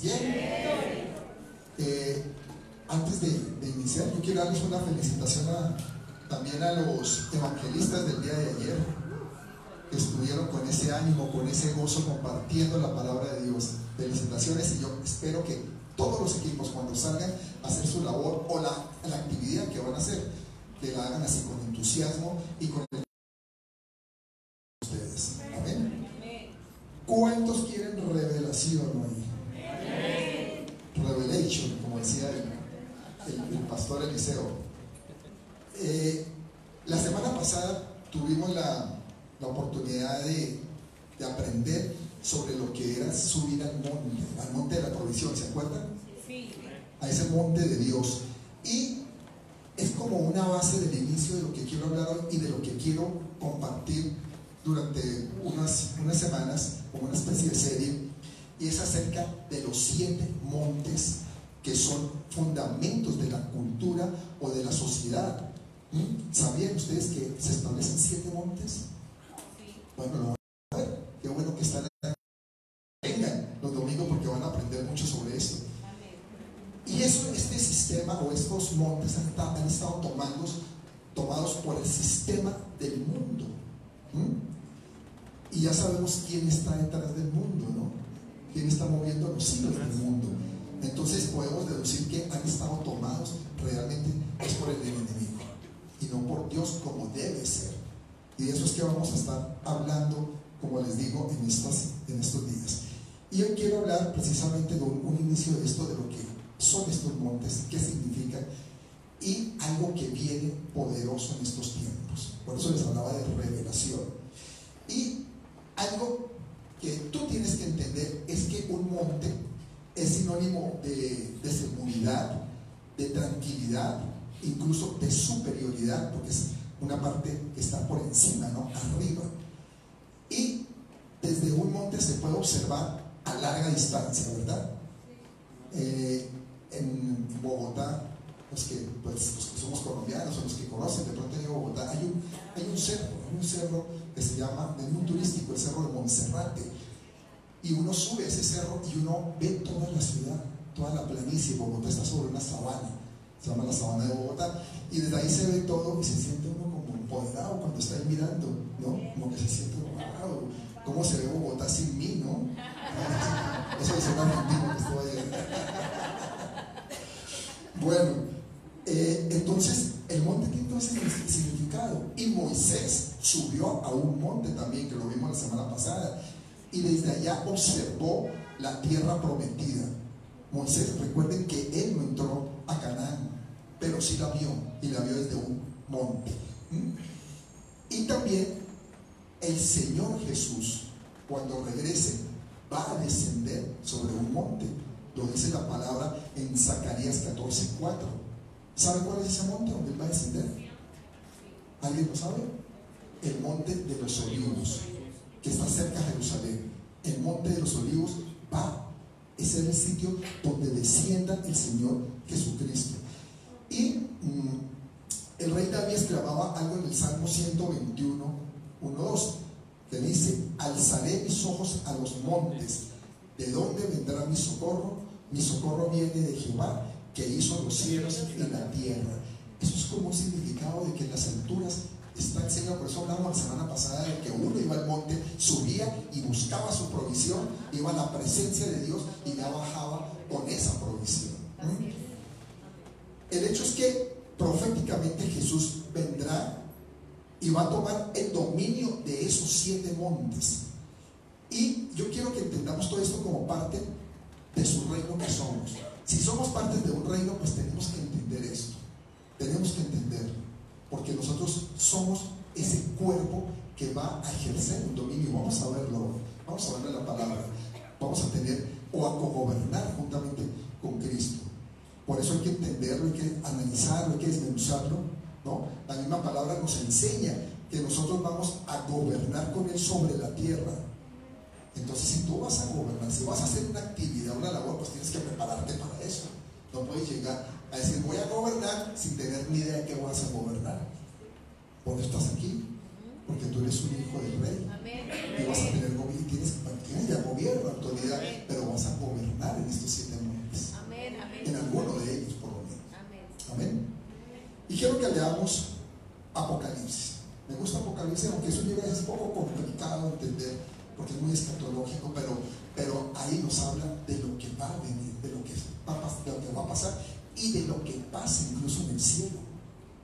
Bien. Antes de iniciar, yo quiero darles una felicitación también a los evangelistas del día de ayer, que estuvieron con ese ánimo, con ese gozo, compartiendo la palabra de Dios. Felicitaciones, y yo espero que todos los equipos, cuando salgan a hacer su labor o la actividad que van a hacer, que la hagan así con entusiasmo y con ustedes. Amén. ¿Cuántos quieren revelación hoy? Revelation, como decía el pastor Eliseo. La semana pasada tuvimos la oportunidad de aprender sobre lo que era subir al monte de la provisión, ¿se acuerdan? Sí. A ese monte de Dios. Y es como una base del inicio de lo que quiero hablar hoy y de lo que quiero compartir durante unas semanas, como una especie de serie. Y es acerca de los 7 montes que son fundamentos de la cultura o de la sociedad. ¿Sabían ustedes que se establecen 7 montes? Sí. Bueno, lo van a ver. Qué bueno que están ahí. Vengan los domingos porque van a aprender mucho sobre esto. Y este sistema o estos montes han estado tomados por el sistema del mundo. Y ya sabemos quién está detrás del mundo, ¿no? Quién está moviendo los hilos del mundo. Entonces podemos deducir que han estado tomados realmente es por el enemigo y no por Dios, como debe ser. Y de eso es que vamos a estar hablando, como les digo, en estos días. Y hoy quiero hablar precisamente de un inicio de esto, de lo que son estos montes, qué significan, y algo que viene poderoso en estos tiempos. Por eso les hablaba de revelación. Y algo que tú tienes que entender es que un monte es sinónimo de seguridad, de tranquilidad, incluso de superioridad, porque es una parte que está por encima, ¿no? Arriba. Y desde un monte se puede observar a larga distancia, ¿verdad? En Bogotá, los que somos colombianos o los que conocen de pronto de Bogotá, hay un cerro que se llama, es muy turístico, el cerro de Monserrate, y uno sube a ese cerro y uno ve toda la ciudad, toda la planicie. Bogotá está sobre una sabana, se llama la sabana de Bogotá, y desde ahí se ve todo y se siente uno como empoderado cuando está ahí mirando, ¿no? Como que se siente, wow, ¿cómo se ve Bogotá sin mí, no? Eso dice un argentino que estuvo ahí. Bueno, entonces el monte tiene todo ese significado. Y Moisés subió a un monte también, que lo vimos la semana pasada, y desde allá observó la tierra prometida. Moisés, recuerden que él no entró a Canaán, pero sí la vio, y la vio desde un monte. Y también el Señor Jesús, cuando regrese, va a descender sobre un monte. Lo dice la palabra en Zacarías 14:4. ¿Sabe cuál es ese monte donde él va a descender? ¿Alguien lo sabe? El monte de los Olivos, que está cerca de Jerusalén. El monte de los Olivos ese es el sitio donde descienda el Señor Jesucristo. Y el rey David exclamaba algo en el Salmo 121, 1-2, que dice: alzaré mis ojos a los montes, ¿de dónde vendrá mi socorro? Mi socorro viene de Jehová, que hizo los cielos y la tierra. Eso es como un significado de que en las alturas está el Señor. Por eso hablamos la semana pasada de que uno iba al monte, subía y buscaba su provisión, iba a la presencia de Dios y ya bajaba con esa provisión. El hecho es que proféticamente Jesús vendrá y va a tomar el dominio de esos 7 montes. Y yo quiero que entendamos todo esto como parte de su reino que somos. Si somos parte de un reino, pues tenemos que entender esto. Tenemos que entenderlo, porque nosotros somos ese cuerpo que va a ejercer un dominio. Vamos a verlo, vamos a ver la palabra. Vamos a tener o a cogobernar juntamente con Cristo. Por eso hay que entenderlo, hay que analizarlo, hay que desmenuzarlo, ¿no? La misma palabra nos enseña que nosotros vamos a gobernar con Él sobre la tierra. Entonces, si tú vas a gobernar, si vas a hacer una actividad, una labor, pues tienes que prepararte para eso. No puedes llegar a decir voy a gobernar sin tener ni idea de qué vas a gobernar. ¿Por qué estás aquí? Porque tú eres un hijo del rey. Amén. Y vas a tener gobierno, tienes ya gobierno, autoridad, pero vas a gobernar en estos leamos Apocalipsis. Me gusta Apocalipsis, aunque es un libro es un poco complicado de entender, porque es muy escatológico, pero ahí nos habla de lo que va a venir, de lo que va a pasar y de lo que pasa incluso en el cielo,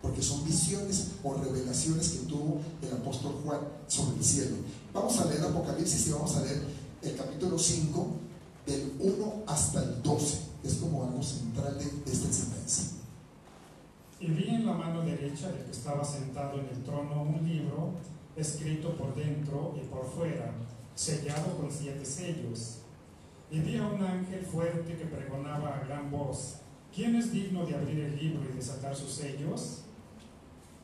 porque son visiones o revelaciones que tuvo el apóstol Juan sobre el cielo. Vamos a leer Apocalipsis y vamos a leer el capítulo 5 del 1 hasta el 12, que es como algo central de esta enseñanza. Y vi en la mano derecha del que estaba sentado en el trono un libro escrito por dentro y por fuera, sellado con 7 sellos. Y vi a un ángel fuerte que pregonaba a gran voz: ¿quién es digno de abrir el libro y desatar sus sellos?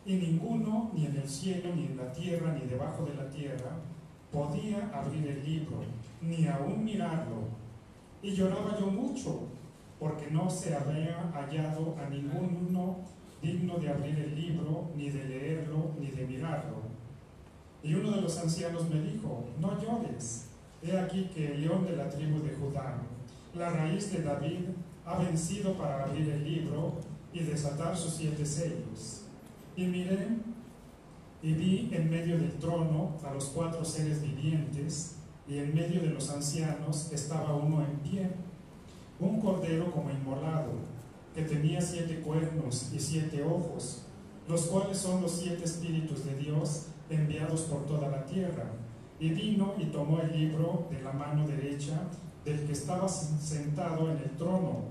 Y ninguno, ni en el cielo, ni en la tierra, ni debajo de la tierra, podía abrir el libro, ni aún mirarlo. Y lloraba yo mucho, porque no se había hallado a ninguno digno de abrir el libro, ni de leerlo, ni de mirarlo. Y uno de los ancianos me dijo: no llores, he aquí que el león de la tribu de Judá, la raíz de David, ha vencido para abrir el libro y desatar sus 7 sellos. Y miré y vi en medio del trono a los 4 seres vivientes, y en medio de los ancianos estaba uno en pie, un cordero como inmolado, que tenía 7 cuernos y 7 ojos, los cuales son los 7 espíritus de Dios enviados por toda la tierra. Y vino y tomó el libro de la mano derecha del que estaba sentado en el trono.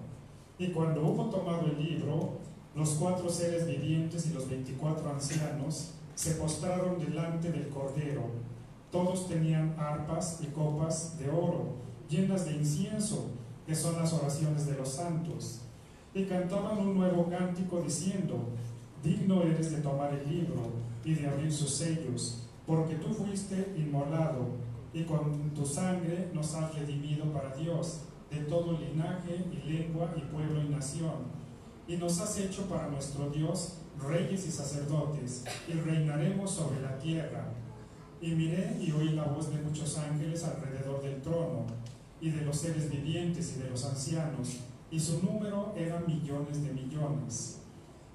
Y cuando hubo tomado el libro, los 4 seres vivientes y los 24 ancianos se postraron delante del cordero. Todos tenían arpas y copas de oro llenas de incienso, que son las oraciones de los santos. Y cantaban un nuevo cántico diciendo: digno eres de tomar el libro y de abrir sus sellos, porque tú fuiste inmolado, y con tu sangre nos has redimido para Dios de todo linaje y lengua y pueblo y nación, y nos has hecho para nuestro Dios reyes y sacerdotes, y reinaremos sobre la tierra. Y miré y oí la voz de muchos ángeles alrededor del trono, y de los seres vivientes y de los ancianos, y su número era millones de millones,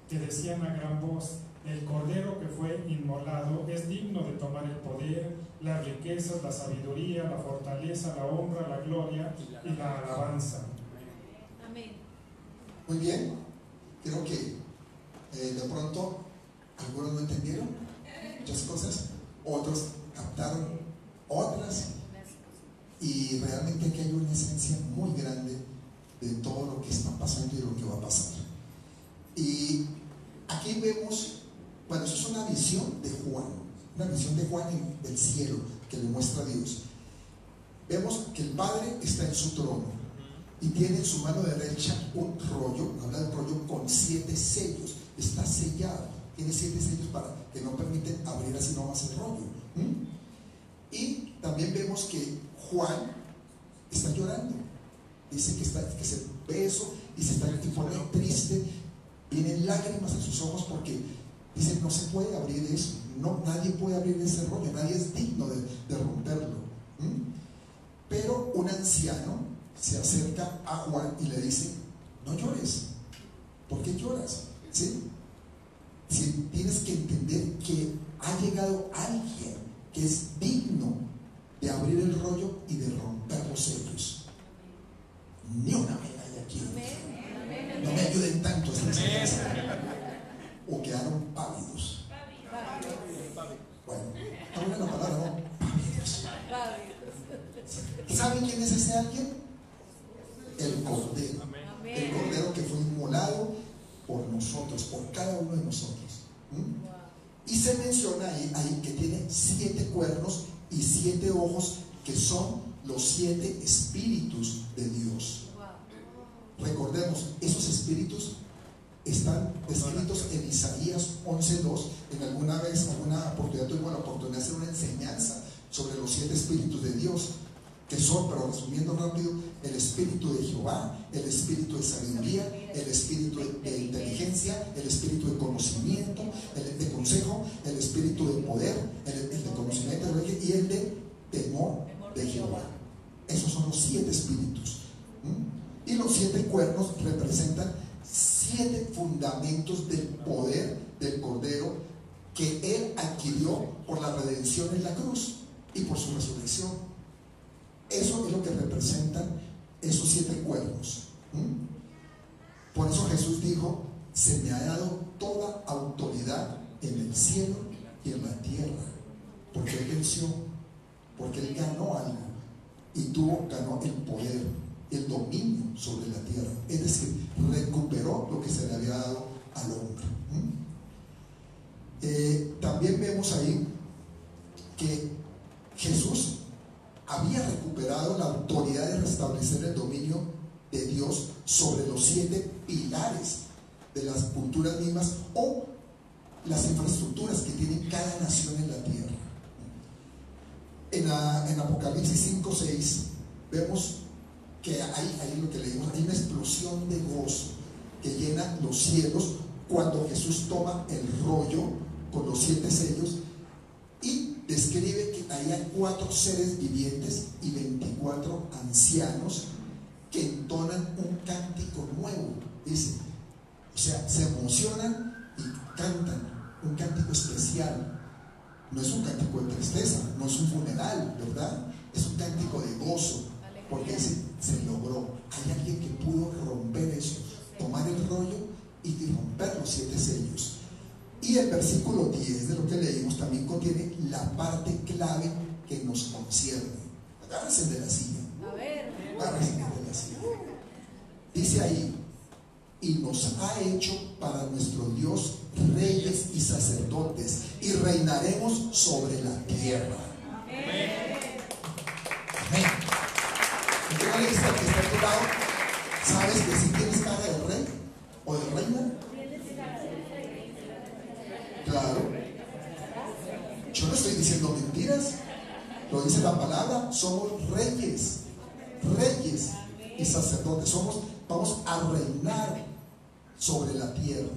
que decían a gran voz: el cordero que fue inmolado es digno de tomar el poder, las riquezas, la sabiduría, la fortaleza, la honra, la gloria y la alabanza. Amén. Muy bien, creo que de pronto algunos no entendieron muchas cosas, otros captaron otras, y realmente aquí hay una esencia muy grande de todo lo que está pasando y lo que va a pasar. Y aquí vemos, bueno, eso es una visión de Juan, del cielo, que le muestra a Dios. Vemos que el Padre está en su trono y tiene en su mano derecha un rollo, habla de un rollo con 7 sellos, está sellado, tiene 7 sellos para que no permiten abrir así nomás el rollo. Y también vemos que Juan está llorando, dice que se ve eso y y pone triste, vienen lágrimas en sus ojos porque dice: no se puede abrir eso, no, nadie puede abrir ese rollo, nadie es digno de romperlo. Pero un anciano se acerca a Juan y le dice: no llores. ¿Por qué lloras? ¿Sí? Si tienes que entender que ha llegado alguien que es digno de abrir el rollo y de romper los sellos. Ni una vela hay aquí. No me ayuden tanto esta enseñanza. O quedaron pálidos. Bueno, ahora la palabra, ¿no? Pálidos. ¿Saben quién es ese alguien? El Cordero. El Cordero que fue inmolado por nosotros, por cada uno de nosotros. Y se menciona ahí que tiene 7 cuernos y 7 ojos, que son los 7 espíritus de Dios. Recordemos, esos espíritus están descritos en Isaías 11:2. En alguna oportunidad tuve la oportunidad de hacer una enseñanza sobre los 7 espíritus de Dios, que son, pero resumiendo rápido, el espíritu de Jehová, el espíritu de sabiduría, el espíritu de inteligencia, el espíritu de conocimiento, el de consejo, el espíritu de poder, el de conocimiento y el de temor de Jehová. Esos son los 7 espíritus. Y los 7 cuernos representan 7 fundamentos del poder del Cordero que Él adquirió por la redención en la cruz y por su resurrección. Eso es lo que representan esos 7 cuernos. Por eso Jesús dijo: se me ha dado toda autoridad en el cielo y en la tierra. Porque Él venció, porque Él ganó algo y ganó el poder, el dominio sobre la tierra. Es decir, recuperó lo que se le había dado al hombre. También vemos ahí que Jesús había recuperado la autoridad de restablecer el dominio de Dios sobre los 7 pilares de las culturas mismas o las infraestructuras que tiene cada nación en la tierra. En Apocalipsis 5:6 vemos que ahí lo que leímos, hay una explosión de gozo que llena los cielos cuando Jesús toma el rollo con los 7 sellos y describe que ahí hay 4 seres vivientes y 24 ancianos que entonan un cántico nuevo. Dice, o sea, se emocionan y cantan un cántico especial. No es un cántico de tristeza, no es un funeral, ¿verdad? Es un cántico de gozo, porque dice, se logró. Hay alguien que pudo romper eso, tomar el rollo y romper los 7 sellos. Y el versículo 10 de lo que leímos también contiene la parte clave que nos concierne. Agárrense de la silla. Agárrense de la silla. Dice ahí: y nos ha hecho para nuestro Dios reyes y sacerdotes, y reinaremos sobre la tierra. Amén. ¿Qué le dice al que está a tu lado? ¿Sabes que si tienes cara de rey o de reina? Claro. Yo no estoy diciendo mentiras, lo dice la palabra. Somos reyes y sacerdotes. Vamos a reinar sobre la tierra.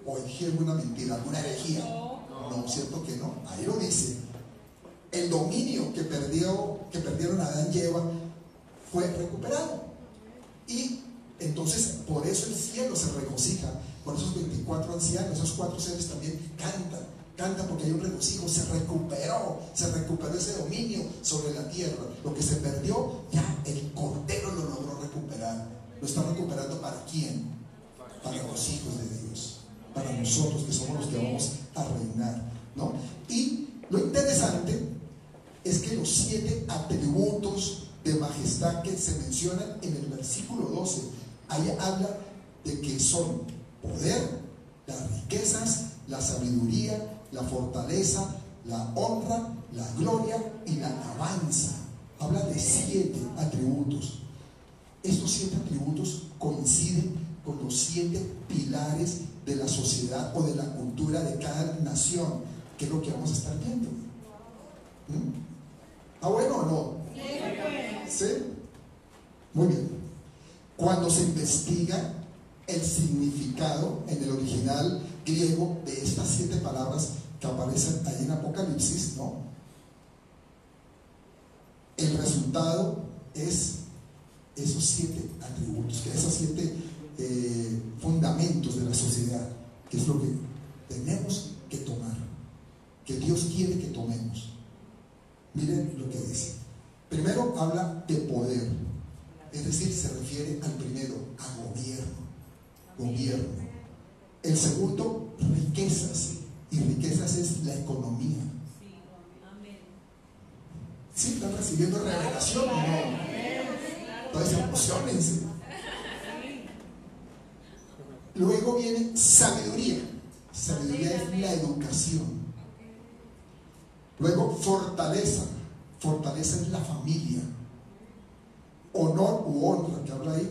¿O dije alguna mentira, alguna herejía? No, ¿cierto que no? Ahí lo dice. El dominio que perdieron Adán y Eva fue recuperado. Y entonces por eso el cielo se regocija. Por esos 24 ancianos, esos 4 seres también cantan porque hay un regocijo. Se recuperó ese dominio sobre la tierra. Lo que se perdió, ya el Cordero lo logró recuperar. ¿Lo está recuperando para quién? Para los hijos de Dios, para nosotros que somos los que vamos a reinar, ¿no? Y lo interesante es que los 7 atributos de majestad que se mencionan en el versículo 12, ahí habla de que son poder, las riquezas, la sabiduría, la fortaleza, la honra, la gloria y la alabanza. Habla de 7 atributos. Estos 7 atributos coinciden con los 7 pilares de la sociedad o de la cultura de cada nación, que es lo que vamos a estar viendo. ¿Está bueno o no? ¿Sí? Muy bien. Cuando se investiga el significado en el original griego de estas 7 palabras que aparecen ahí en Apocalipsis, ¿no? El resultado es esos 7 atributos, que esos 7 fundamentos de la sociedad, que es lo que tenemos que tomar, que Dios quiere que tomemos. Miren lo que dice. Primero habla de poder, es decir, se refiere al primero, a gobierno. El segundo, riquezas, y riquezas es la economía. ¿Sí están recibiendo revelación o no? Entonces emocionense. Luego viene sabiduría. Sabiduría es la educación. Luego fortaleza. Fortaleza es la familia. Honor u honra, que habla ahí,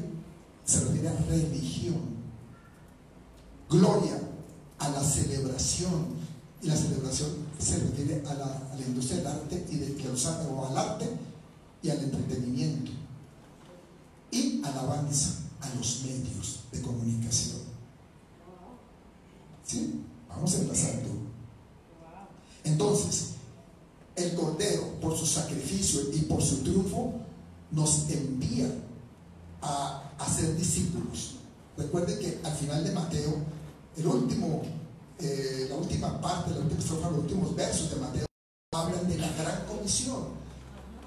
se refiere a religión. Gloria, a la celebración. Y la celebración se refiere a la industria del arte o al arte y al entretenimiento. Y alabanza a los medios de comunicación. ¿Sí? Vamos empezando. Entonces, el Cordero, por su sacrificio y por su triunfo, nos envía a ser discípulos. Recuerden que al final de Mateo, la última parte, la última estrofa, los últimos versos de Mateo hablan de la gran comisión,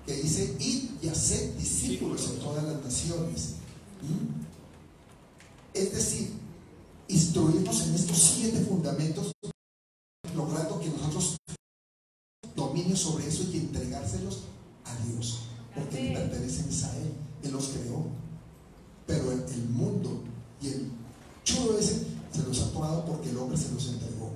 que dice: id y haced discípulos en todas las naciones. Es decir, instruirnos en estos 7 fundamentos, logrando que nosotros dominio sobre eso y entregárselos a Dios, porque le pertenecen a Él. Él los creó, pero el mundo y el chulo ese se los ha tomado porque el hombre se los entregó.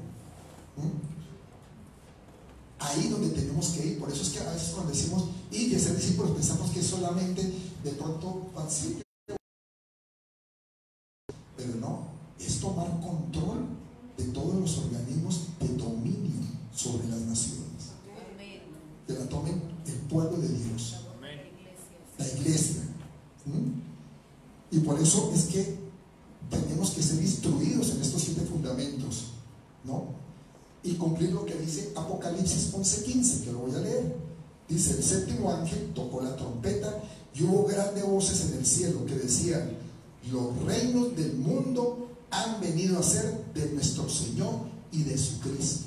Ahí donde tenemos que ir. Por eso es que a veces cuando decimos ir y ser discípulos pensamos que es solamente de pronto así, pero no, es tomar control de todos los organismos de dominio sobre las naciones, que la tomen el pueblo de Dios, la iglesia. Y por eso es que tenemos que ser instruidos en estos 7 fundamentos, ¿no? Y cumplir lo que dice Apocalipsis 11:15, que lo voy a leer. Dice: el 7º ángel tocó la trompeta y hubo grandes voces en el cielo que decían: los reinos del mundo han venido a ser de nuestro Señor y de su Cristo,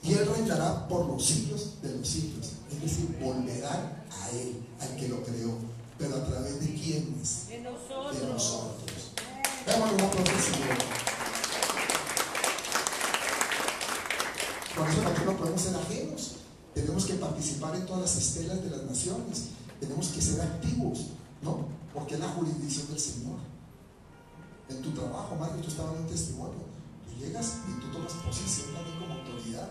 y Él reinará por los siglos de los siglos. Es decir, volverán a Él, al que lo creó. ¿Pero a través de quiénes? De nosotros. De nosotros. Démosle una aplauso al Señor. Por eso nosotros no podemos ser ajenos. Tenemos que participar en todas las estelas de las naciones. Tenemos que ser activos, ¿no? Porque es la jurisdicción del Señor. En tu trabajo, Mario, tú estabas en un testimonio. Tú llegas y tú tomas posición también como autoridad,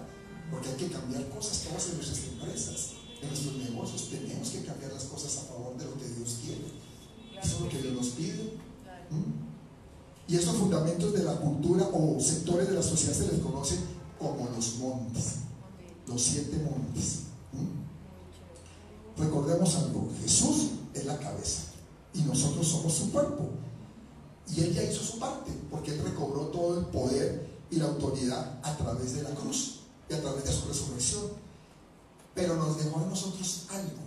porque hay que cambiar cosas todas en nuestras empresas, en nuestros negocios. Tenemos que cambiar las cosas a favor de lo que Dios quiere. Eso es lo que Dios nos pide. Y estos fundamentos de la cultura o sectores de la sociedad se les conoce como los montes, los 7 montes. Recordemos algo: Jesús es la cabeza y nosotros somos su cuerpo, y Él ya hizo su parte, porque Él recobró todo el poder y la autoridad a través de la cruz y a través de su resurrección. Pero nos dejó a nosotros algo,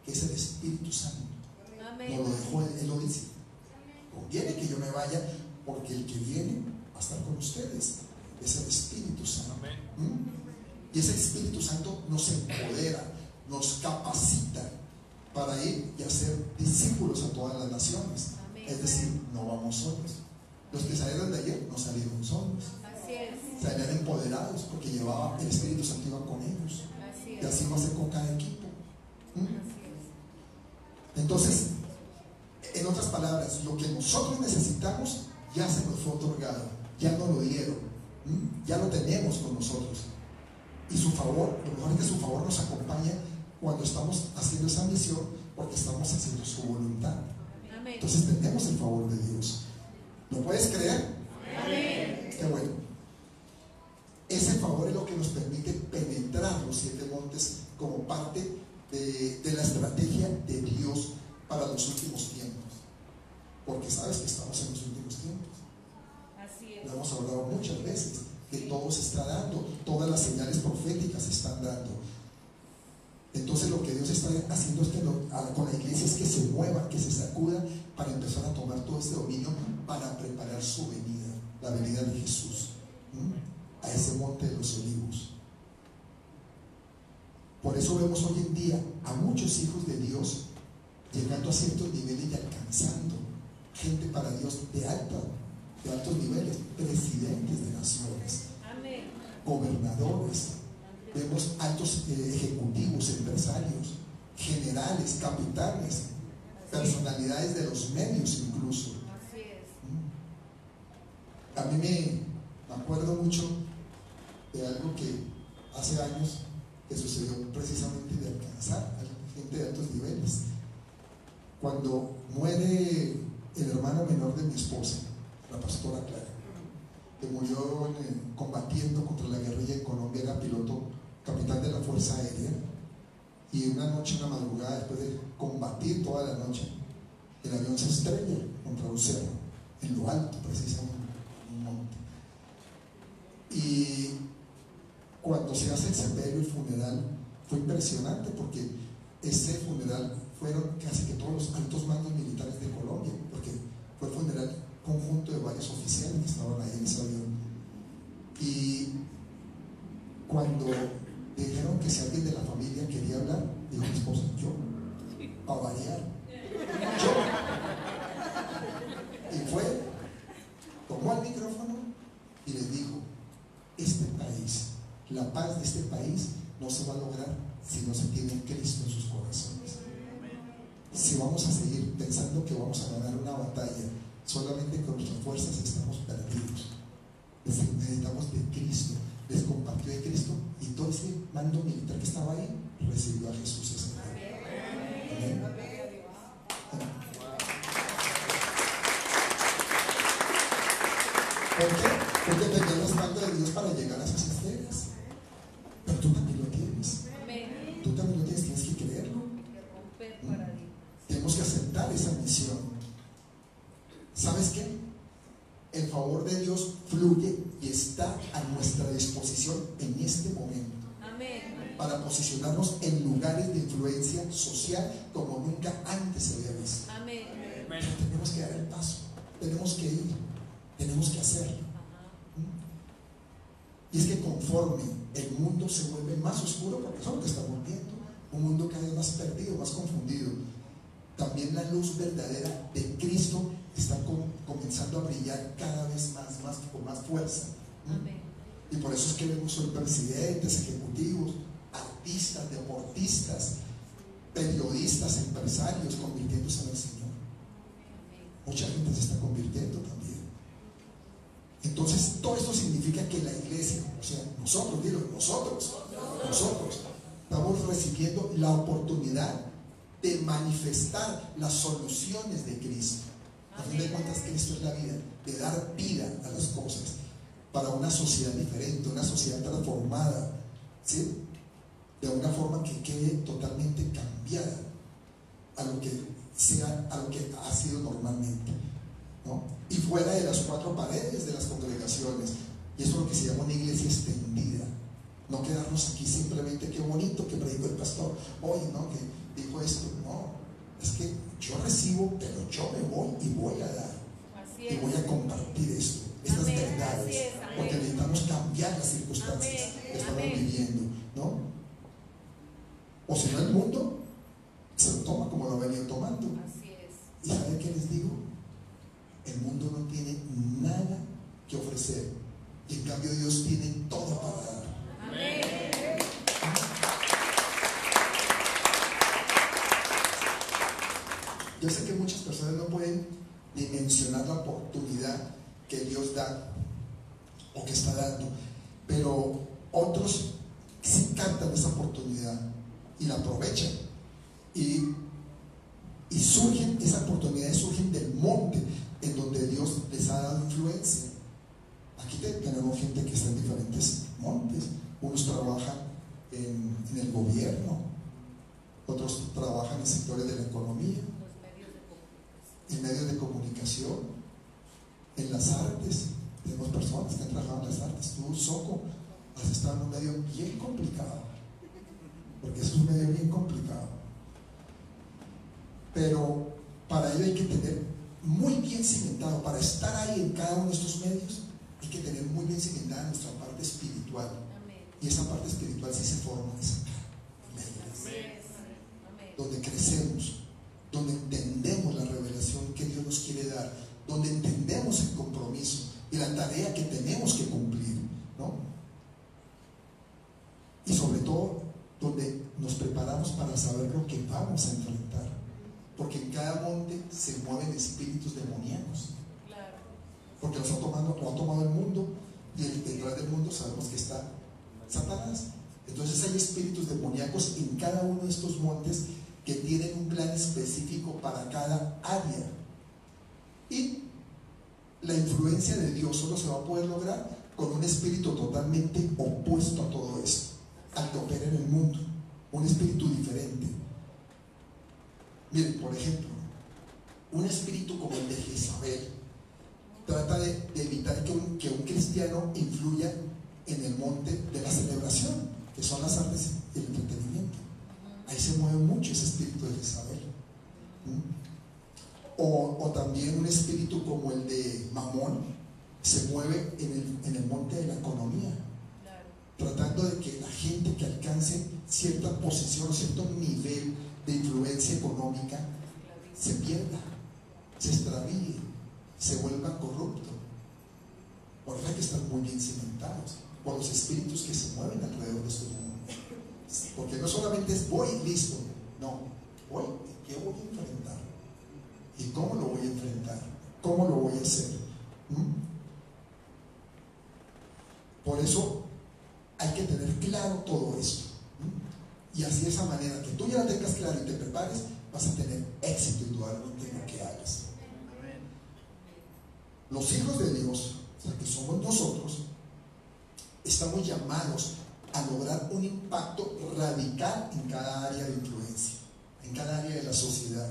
que es el Espíritu Santo. Nos lo dejó Él lo dice: conviene que yo me vaya, porque el que viene va a estar con ustedes. Es el Espíritu Santo. Y ese Espíritu Santo nos empodera, nos capacita para ir y hacer discípulos a todas las naciones. Es decir, no vamos solos. Los que salieron de ayer no salieron solos. Salían empoderados porque llevaba el Espíritu Santo, iba con ellos. Y así va a ser con cada equipo. Entonces, en otras palabras, lo que nosotros necesitamos ya se nos fue otorgado, ya nos lo dieron, ya lo tenemos con nosotros. Y su favor, lo mejor es que su favor nos acompaña cuando estamos haciendo esa misión, porque estamos haciendo su voluntad. Entonces tenemos el favor de Dios. ¿Lo puedes creer? Amén. Qué bueno. Ese favor es lo que nos permite penetrar los 7 montes como parte de la estrategia de Dios para los últimos tiempos. Porque sabes que estamos en los últimos tiempos. Así es. Lo hemos hablado muchas veces, que todo se está dando, todas las señales proféticas se están dando. Entonces lo que Dios está haciendo es que con la iglesia es que se mueva, que se sacuda para empezar a tomar todo este dominio, para preparar su venida, la venida de Jesús, a ese monte de los olivos. Por eso vemos hoy en día a muchos hijos de Dios llegando a ciertos niveles y alcanzando gente para Dios de altos niveles, presidentes de naciones, gobernadores. Vemos altos ejecutivos, empresarios, generales, capitanes, personalidades de los medios incluso. A mí me acuerdo mucho de algo que hace años que sucedió precisamente de alcanzar a gente de altos niveles. Cuando muere el hermano menor de mi esposa, la pastora Clara, que murió combatiendo contra la guerrilla en Colombia, era piloto, capitán de la Fuerza Aérea, y una noche, una madrugada, después de combatir toda la noche, el avión se estrella contra un cerro, en lo alto, precisamente, en un monte. Y cuando se hace el sepelio, el funeral, fue impresionante, porque ese funeral fueron casi que todos los altos mandos militares de Colombia, porque fue el funeral una batalla, solamente con nuestras fuerzas estamos perdidos. Necesitamos de Cristo. Les compartió de Cristo y todo ese mando militar que estaba ahí recibió a Jesús ese día. Amén. ¿Por qué? Porque tenía el respaldo de Dios para llegar a esas esferas. Pero tú también lo tienes. Tú también lo tienes, tienes que creerlo. Tenemos que aceptar esa misión. ¿Sabes qué? El favor de Dios fluye y está a nuestra disposición en este momento. Amén. Para posicionarnos en lugares de influencia social como nunca antes se había visto. Amén. Pero tenemos que dar el paso, tenemos que ir, tenemos que hacerlo. Y es que conforme el mundo se vuelve más oscuro, porque eso es lo que estamos viendo, un mundo cada vez más perdido, más confundido, también la luz verdadera de Cristo está comenzando a brillar cada vez más con más fuerza. Y por eso es que vemos hoy presidentes, ejecutivos, artistas, deportistas, periodistas, empresarios convirtiéndose en el Señor. Mucha gente se está convirtiendo también. Entonces todo esto significa que la iglesia, o sea, nosotros estamos recibiendo la oportunidad de manifestar las soluciones de Cristo. A fin de cuentas, Cristo es la vida, de dar vida a las cosas para una sociedad diferente, una sociedad transformada, ¿sí? De una forma que quede totalmente cambiada a lo que ha sido normalmente, ¿no? Y fuera de las cuatro paredes de las congregaciones. Y eso es lo que se llama una iglesia extendida. No quedarnos aquí simplemente, qué bonito que predicó el pastor hoy, ¿no? Que dijo esto. No, es que yo recibo, pero yo me voy y voy a dar. Y voy a compartir esto, estas verdades, porque necesitamos cambiar las circunstancias que estamos viviendo, ¿no? O si no, el mundo se lo toma como lo ha venido tomando. ¿Y sabe qué les digo? El mundo no tiene nada que ofrecer, y en cambio Dios tiene todo para dar. Amén. Yo sé que muchas personas no pueden dimensionar la oportunidad que Dios da o que está dando, pero otros sí captan esa oportunidad y la aprovechan, y esas oportunidades surgen del monte en donde Dios les ha dado influencia. Aquí tenemos gente que está en diferentes montes. Unos trabajan en el gobierno, otros trabajan en sectores de la economía, en medios de comunicación, en las artes. Tenemos personas que han trabajado en las artes. Tú, Soco, has estado en un medio bien complicado, porque es un medio bien complicado, pero para ello hay que tener muy bien cimentado. Para estar ahí en cada uno de estos medios hay que tener muy bien cimentada nuestra parte espiritual. Amén. Y esa parte espiritual sí se forma en la iglesia, donde crecemos, donde entendemos la revelación que Dios nos quiere dar, donde entendemos el compromiso y la tarea que tenemos que cumplir, ¿no? Y sobre todo donde nos preparamos para saber lo que vamos a enfrentar, porque en cada monte se mueven espíritus demoníacos. Claro. Porque lo ha tomado el mundo, y detrás del mundo sabemos que está Satanás. Entonces hay espíritus demoníacos en cada uno de estos montes que tienen un plan específico para cada área. Y la influencia de Dios solo se va a poder lograr con un espíritu totalmente opuesto a todo esto, al que opera en el mundo, un espíritu diferente. Miren, por ejemplo, un espíritu como el de Jezabel trata de evitar que un cristiano influya en el monte de la celebración, que son las artes y el entretenimiento. Ahí se mueve mucho ese espíritu de Jezabel. O también un espíritu como el de Mamón se mueve en el monte de la economía, tratando de que la gente que alcance cierta posición, cierto nivel de influencia económica, se pierda, se extravíe, se vuelva corrupto. Por eso hay que estar muy bien cimentados por los espíritus que se mueven alrededor de su mundo. Porque no solamente es voy listo, no, voy, ¿qué voy a enfrentar? ¿Y cómo lo voy a enfrentar? ¿Cómo lo voy a hacer? Por eso hay que tener claro todo esto. Y así de esa manera que tú ya lo tengas claro y te prepares, vas a tener éxito indudablemente en lo que hagas. Los hijos de Dios, o sea, que somos nosotros, estamos llamados a lograr un impacto radical en cada área de influencia, en cada área de la sociedad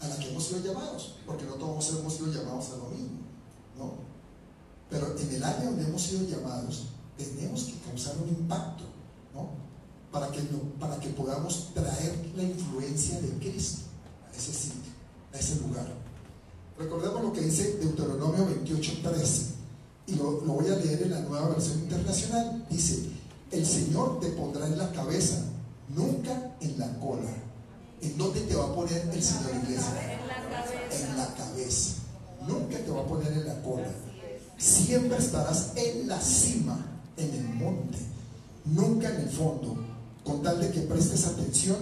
a la que hemos sido llamados, porque no todos hemos sido llamados a lo mismo, ¿no? Pero en el área donde hemos sido llamados, tenemos que causar un impacto, ¿no? Para que podamos traer la influencia de Cristo a ese sitio, a ese lugar. Recordemos lo que dice Deuteronomio 28:13, y lo voy a leer en la Nueva Versión Internacional. Dice: el Señor te pondrá en la cabeza, nunca en la cola. ¿En dónde te va a poner el Señor, iglesia? En la cabeza. Nunca te va a poner en la cola. Siempre estarás en la cima, en el monte, nunca en el fondo, con tal de que prestes atención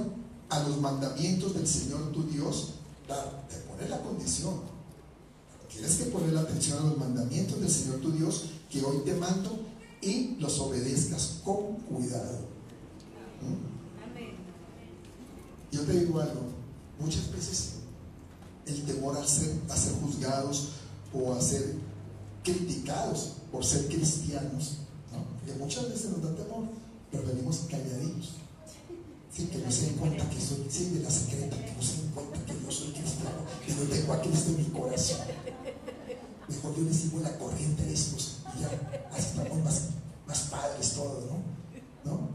a los mandamientos del Señor tu Dios. Claro, te pone la condición. Tienes que poner la atención a los mandamientos del Señor tu Dios, que hoy te mando, y los obedezcas con cuidado. Yo te digo algo, muchas veces el temor a ser juzgados o a ser criticados por ser cristianos, ¿no? Porque muchas veces nos da temor, pero venimos calladitos, sí, que no se den cuenta que soy, sí, de la secreta, que no se den cuenta que yo soy cristiano, que no tengo a Cristo en mi corazón. Mejor yo les sigo la corriente de estos y ya, así estamos más padres todos, ¿no?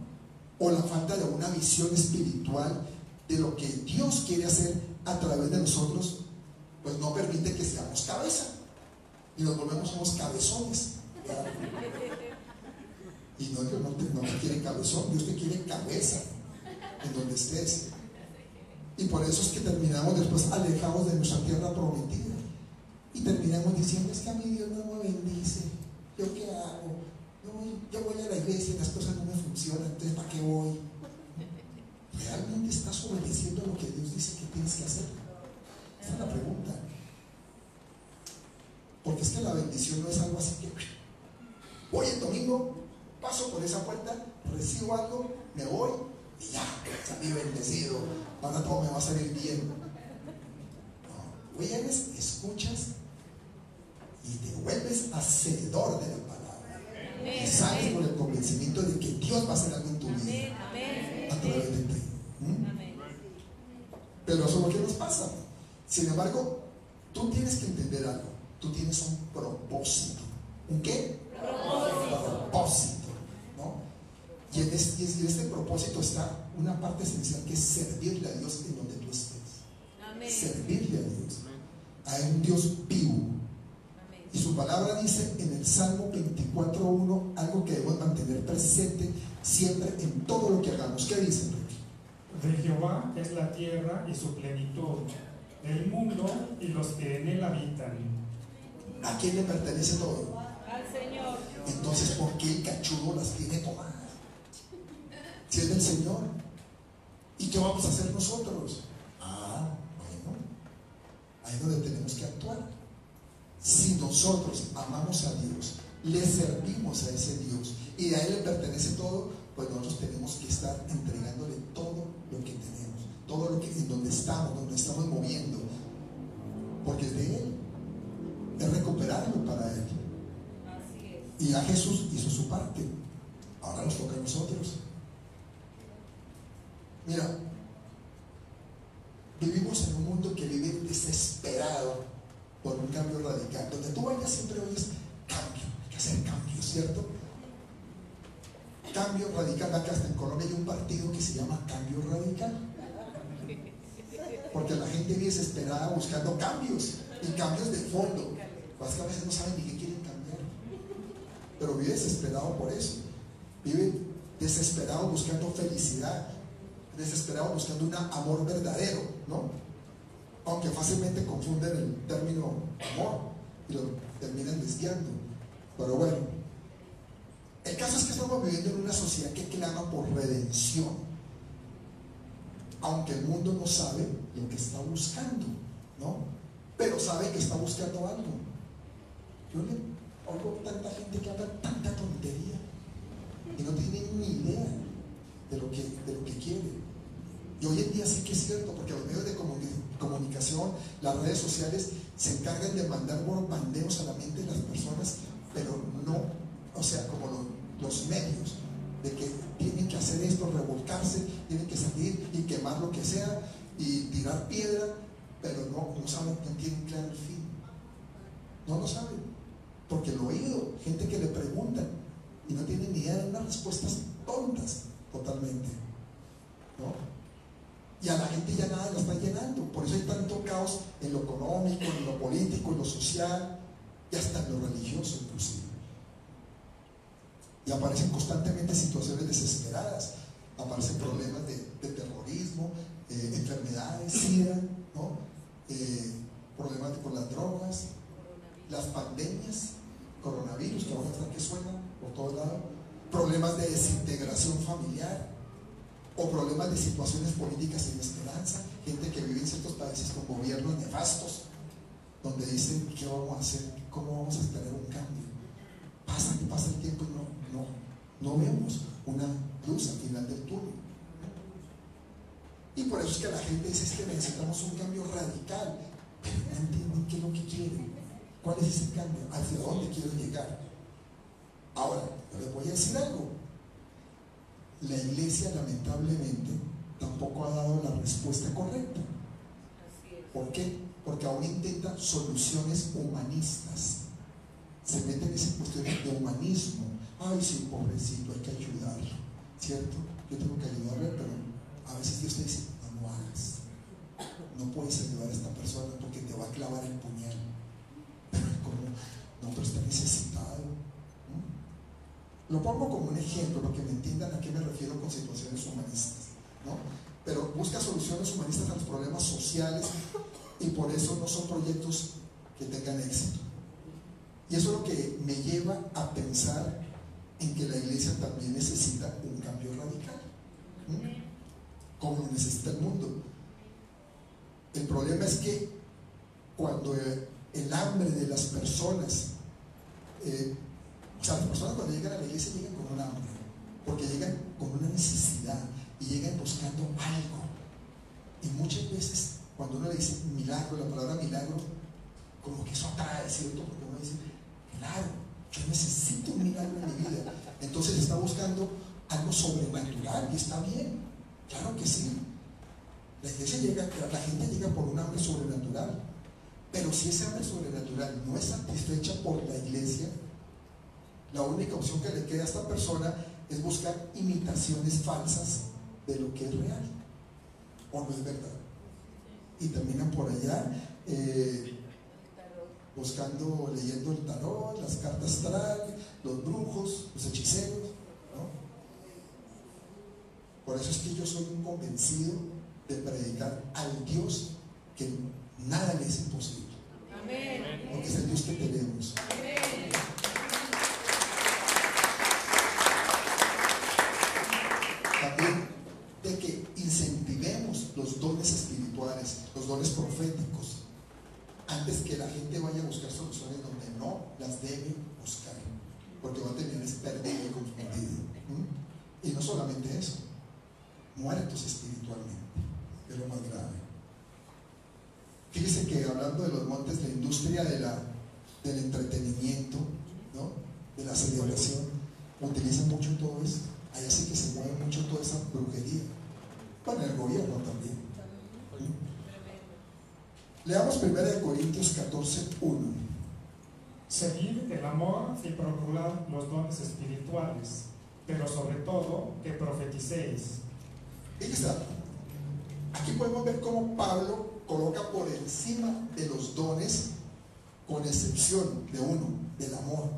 O la falta de una visión espiritual de lo que Dios quiere hacer a través de nosotros, pues no permite que seamos cabeza y nos volvemos unos cabezones, ¿verdad? Y no, Dios no te quiere cabezón, Dios te quiere cabeza en donde estés. Y por eso es que terminamos después alejados de nuestra tierra prometida y terminamos diciendo: es que a mí Dios no me bendice, ¿yo qué hago? Yo voy a la iglesia y las cosas no me funcionan, entonces ¿para qué voy? ¿Realmente estás obedeciendo lo que Dios dice que tienes que hacer? Esa es la pregunta. Porque es que la bendición no es algo así que voy el domingo, paso por esa puerta, recibo algo, me voy y ya, salí bendecido, ahora todo me va a salir bien. No, vienes, escuchas y te vuelves hacedor de la palabra. Y sales con el convencimiento de que Dios va a hacer algo en tu vida a través de ti. Pero eso es lo que nos pasa. Sin embargo, tú tienes que entender algo. Tú tienes un propósito. ¿Un qué? Propósito, ¿no? Y en este propósito está una parte esencial, que es servirle a Dios en donde tú estés. Servirle a Dios, a un Dios vivo. Y su palabra dice en el Salmo 24:1 algo que debemos mantener presente siempre en todo lo que hagamos. ¿Qué dice? De Jehová es la tierra y su plenitud, el mundo y los que en él habitan. ¿A quién le pertenece todo? Al Señor. Entonces, ¿por qué el cachudo las tiene tomadas? Si es del Señor. ¿Y qué vamos a hacer nosotros? Bueno, ahí es donde tenemos que actuar. Si nosotros amamos a Dios, le servimos a ese Dios y a Él le pertenece todo, pues nosotros tenemos que estar entregándole todo lo que tenemos, todo lo que en donde estamos moviendo, porque es de Él, es recuperarlo para Él. Así es. Y ya Jesús hizo su parte, ahora nos toca a nosotros. Mira, vivimos en un mundo que vive desesperado por un cambio radical. Donde tú vayas siempre oyes cambio, hay que hacer cambio, ¿cierto? Cambio radical. Acá hasta en Colombia hay un partido que se llama Cambio Radical, porque la gente vive desesperada buscando cambios, y cambios de fondo. Pues que a veces no saben ni qué quieren cambiar, pero vive desesperado por eso. Vive desesperado buscando felicidad, desesperado buscando un amor verdadero, ¿no? Aunque fácilmente confunden el término amor y lo terminan desviando. Pero bueno, el caso es que estamos viviendo en una sociedad que clama por redención, aunque el mundo no sabe lo que está buscando, ¿no? pero sabe que está buscando algo. Yo le oigo tanta gente que habla tanta tontería y no tiene ni idea de lo que quiere. Y hoy en día sí que es cierto, porque los medios de comunicación, las redes sociales, se encargan de mandar bombardeos a la mente de las personas, pero no, o sea, como los medios, de que tienen que hacer esto, revolcarse, tienen que salir y quemar lo que sea y tirar piedra, pero no saben, no tienen claro el fin. No lo saben, porque lo he oído, gente que le preguntan y no tienen ni idea de unas respuestas tontas totalmente, ¿no? Y a la gente ya nada la está llenando. Por eso hay tanto caos en lo económico, en lo político, en lo social y hasta en lo religioso inclusive. Y aparecen constantemente situaciones desesperadas, aparecen problemas de terrorismo, enfermedades, SIDA, ¿no? Problemas con las drogas, las pandemias, coronavirus, que ahora está que suena por todos lados, problemas de desintegración familiar, o problemas de situaciones políticas sin esperanza, gente que vive en ciertos países con gobiernos nefastos, donde dicen, ¿qué vamos a hacer? ¿Cómo vamos a tener un cambio? Pasa el tiempo y no vemos una luz al final del túnel. Y por eso es que la gente dice, es que necesitamos un cambio radical, pero no entienden qué es lo que quieren, cuál es ese cambio, hacia dónde quieren llegar. Ahora, yo les voy a decir algo. La iglesia lamentablemente tampoco ha dado la respuesta correcta. ¿Por qué? Porque aún intenta soluciones humanistas. Se meten en esas cuestiones de humanismo. Ay, sí, pobrecito, hay que ayudarlo, ¿cierto? Yo tengo que ayudarle, pero a veces Dios te dice, no lo hagas. No puedes ayudar a esta persona porque te va a clavar el puñal. Pero como, no, pero está necesitado. Lo pongo como un ejemplo para que me entiendan a qué me refiero con situaciones humanistas, ¿no? Pero busca soluciones humanistas a los problemas sociales y por eso no son proyectos que tengan éxito. Y eso es lo que me lleva a pensar en que la iglesia también necesita un cambio radical, como lo necesita el mundo. El problema es que cuando el hambre de las personas, o sea, las personas cuando llegan a la iglesia llegan con un hambre, porque llegan con una necesidad y llegan buscando algo. Y muchas veces cuando uno le dice milagro, la palabra milagro, como que eso atrae, ¿cierto? Porque uno dice, claro, yo necesito un milagro en mi vida. Entonces está buscando algo sobrenatural y está bien, claro que sí. La iglesia llega, la gente llega por un hambre sobrenatural, pero si ese hambre sobrenatural no es satisfecha por la iglesia, la única opción que le queda a esta persona es buscar imitaciones falsas de lo que es real o no es verdad, y terminan por allá buscando, leyendo el tarot, las cartas astral, los brujos, los hechiceros, ¿no? Por eso es que yo soy un convencido de predicar al Dios que nada le es imposible. Amén. Porque es el Dios que tenemos. Amén. También de que incentivemos los dones espirituales, los dones proféticos, antes que la gente vaya a buscar soluciones donde no las debe buscar, porque va a terminar perdido y confundido. Y no solamente eso, muertos espiritualmente, es lo más grave. Fíjese que hablando de los montes, la industria del entretenimiento, ¿no? De la celebración, utiliza mucho todo eso. Allá sí que se mueve mucho toda esa brujería. Bueno, el gobierno también. Leamos 1 Corintios 14:1. Seguid el amor y procurad los dones espirituales, pero sobre todo que profeticéis. Fíjense, aquí podemos ver cómo Pablo coloca por encima de los dones, con excepción de uno, del amor.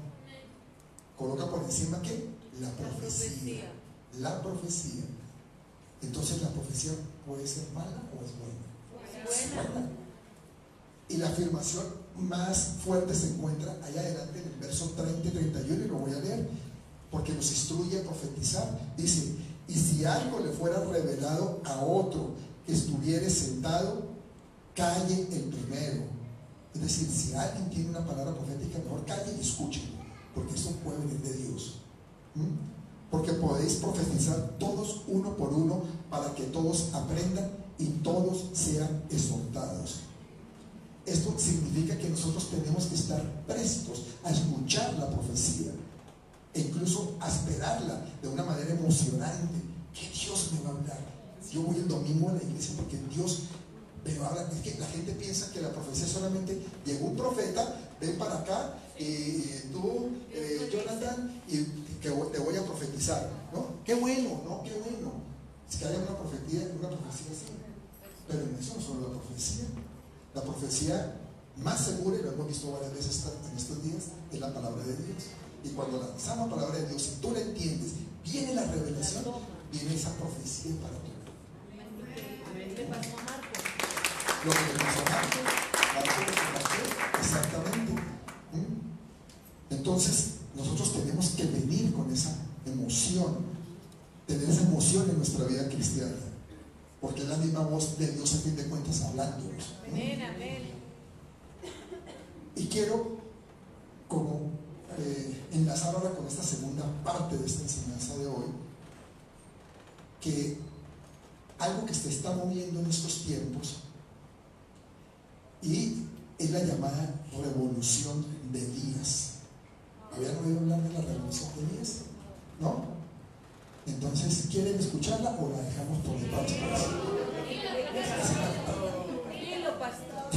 Coloca por encima ¿qué? La profecía. La profecía. Entonces, ¿la profecía puede ser mala o es buena? Es buena. Y la afirmación más fuerte se encuentra allá adelante en el verso 30 y 31, y lo voy a leer porque nos instruye a profetizar. Dice: y si algo le fuera revelado a otro que estuviere sentado, calle el primero, Es decir, si alguien tiene una palabra profética, mejor calle y escuche, porque esto puede venir de Dios. Porque podéis profetizar todos uno por uno para que todos aprendan y todos sean exhortados. Esto significa que nosotros tenemos que estar prestos a escuchar la profecía e incluso a esperarla de una manera emocionante. Que Dios me va a hablar. Yo voy el domingo a la iglesia porque Dios me va a hablar. Es que la gente piensa que la profecía solamente llegó un profeta, ven para acá, tú, Jonathan, y que te voy a profetizar, ¿no? Qué bueno, ¿no? Qué bueno. Es que haya una profecía así. Pero en eso no solo la profecía. La profecía más segura, y lo hemos visto varias veces en estos días, es la palabra de Dios. Y cuando lanzamos la palabra de Dios, si tú la entiendes, viene la revelación, viene esa profecía para tu vida. Le pasó a Marcos. Lo que le pasó a Marcos, exactamente. Entonces, nosotros tenemos que venir con esa emoción, tener esa emoción en nuestra vida cristiana, porque es la misma voz de Dios a fin de cuentas hablándonos. Amén, amén. Y quiero como enlazar ahora con esta segunda parte de esta enseñanza de hoy, que algo que se está moviendo en estos tiempos y es la llamada revolución de Elías. ¿Habían oído hablar de la revolución de Elías? ¿No? Entonces, ¿quieren escucharla o la dejamos por de pausa? Dilo, pastor.